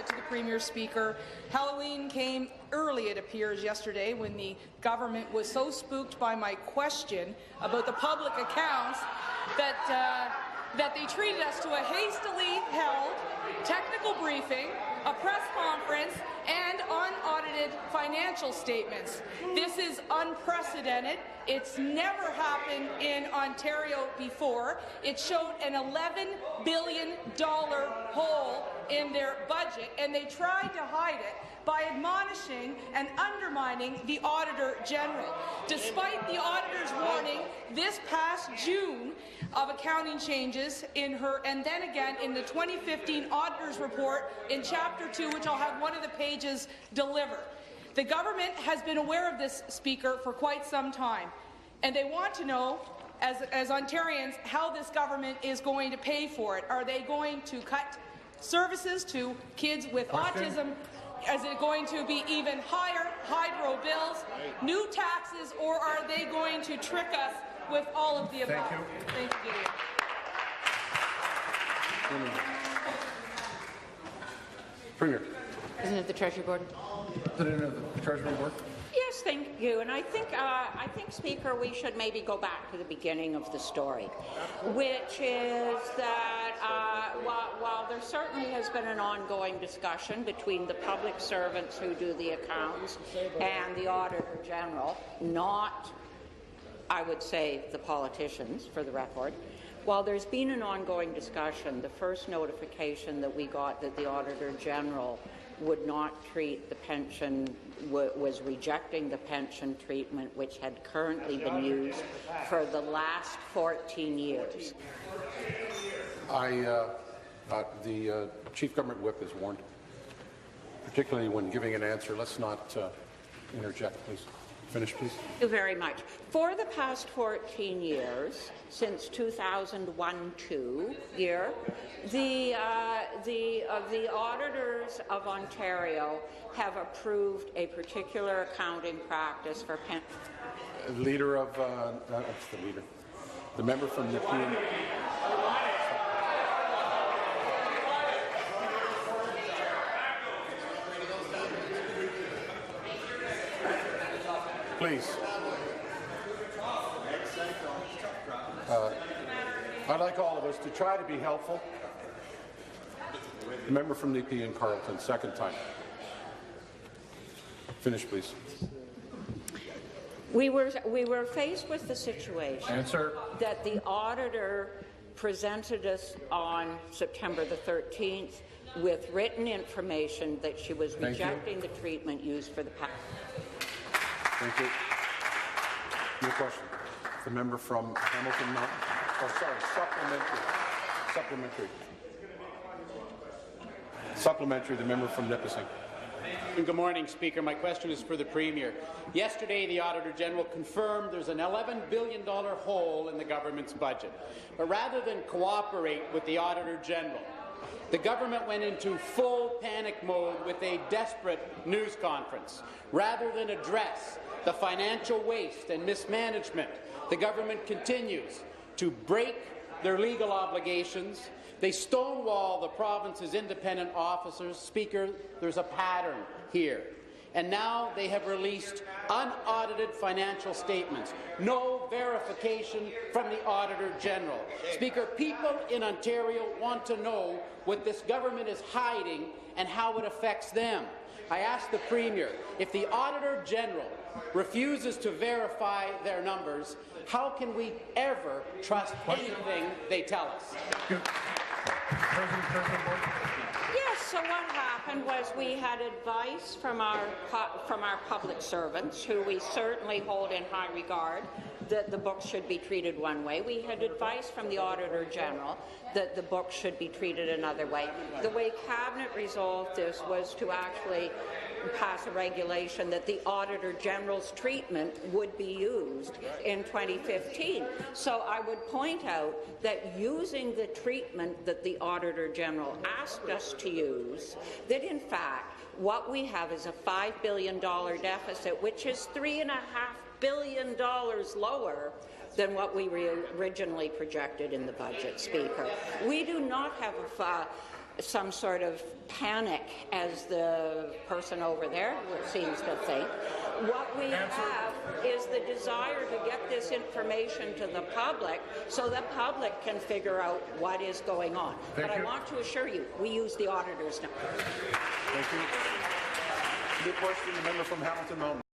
to the Premier, Speaker. Halloween came early, it appears, yesterday when the government was so spooked by my question about the public accounts that they treated us to a hastily held technical briefing, a press conference, and unaudited financial statements. This is unprecedented. It's never happened in Ontario before. It showed an $11 billion hole in their budget, and they tried to hide it by admonishing and undermining the Auditor General. Despite the Auditor's warning this past June of accounting changes in her, and then again in the 2015 Auditor's Report in Chapter 2, which I'll have one of the pages delivered. The government has been aware of this, Speaker, for quite some time, and they want to know, as Ontarians, how this government is going to pay for it. Are they going to cut services to kids with autism? Is it going to be even higher hydro bills, new taxes, or are they going to trick us with all of the above? Thank you. Thank you, Gideon. Premier. President of the Treasury Board. President of the Treasury Board. Yes, thank you. And I think, Speaker, we should maybe go back to the beginning of the story, which is that while there certainly has been an ongoing discussion between the public servants who do the accounts and the Auditor General, not, I would say, the politicians, for the record, while there's been an ongoing discussion, the first notification that we got that the Auditor General would not treat the pension, was rejecting the pension treatment which had currently been used for the last 14 years. The Chief Government Whip is warned, particularly when giving an answer. Let's not interject, please. Finish, please. Thank you very much. For the past 14 years, since 2001-2 year, the auditors of Ontario have approved a particular accounting practice for pension. Leader of that's the leader. The member from Nepean. Please. I'd like all of us to try to be helpful. The member from Nepean Carleton, second time. Finish, please. We were faced with the situation that the auditor presented us on September the 13th with written information that she was rejecting the treatment used for the past. Thank you. New question. The member from Hamilton Mountain. Oh, sorry, supplementary. The member from Nipissing. Good morning, Speaker. My question is for the Premier. Yesterday, the Auditor General confirmed there's an $11 billion hole in the government's budget. But rather than cooperate with the Auditor General, the government went into full panic mode with a desperate news conference. Rather than address the financial waste and mismanagement, the government continues to break their legal obligations. They stonewall the province's independent officers. Speaker, there's a pattern here. And now they have released unaudited financial statements. No verification from the Auditor General. Speaker, people in Ontario want to know what this government is hiding and how it affects them. I ask the Premier, if the Auditor General refuses to verify their numbers, how can we ever trust anything they tell us? Yes, so what happened was we had advice from our public servants, who we certainly hold in high regard, that the books should be treated one way. We had advice from the Auditor General that the books should be treated another way. The way Cabinet resolved this was to actually pass a regulation that the Auditor General's treatment would be used in 2015. So I would point out that using the treatment that the Auditor General asked us to use, that in fact what we have is a $5 billion deficit, which is $3.5 billion lower than what we originally projected in the budget, Speaker. We do not have some sort of panic, as the person over there seems to think. What we have is the desire to get this information to the public so the public can figure out what is going on. But I want to assure you, we use the auditors now. Thank you. New question, the member from Hamilton Mountain.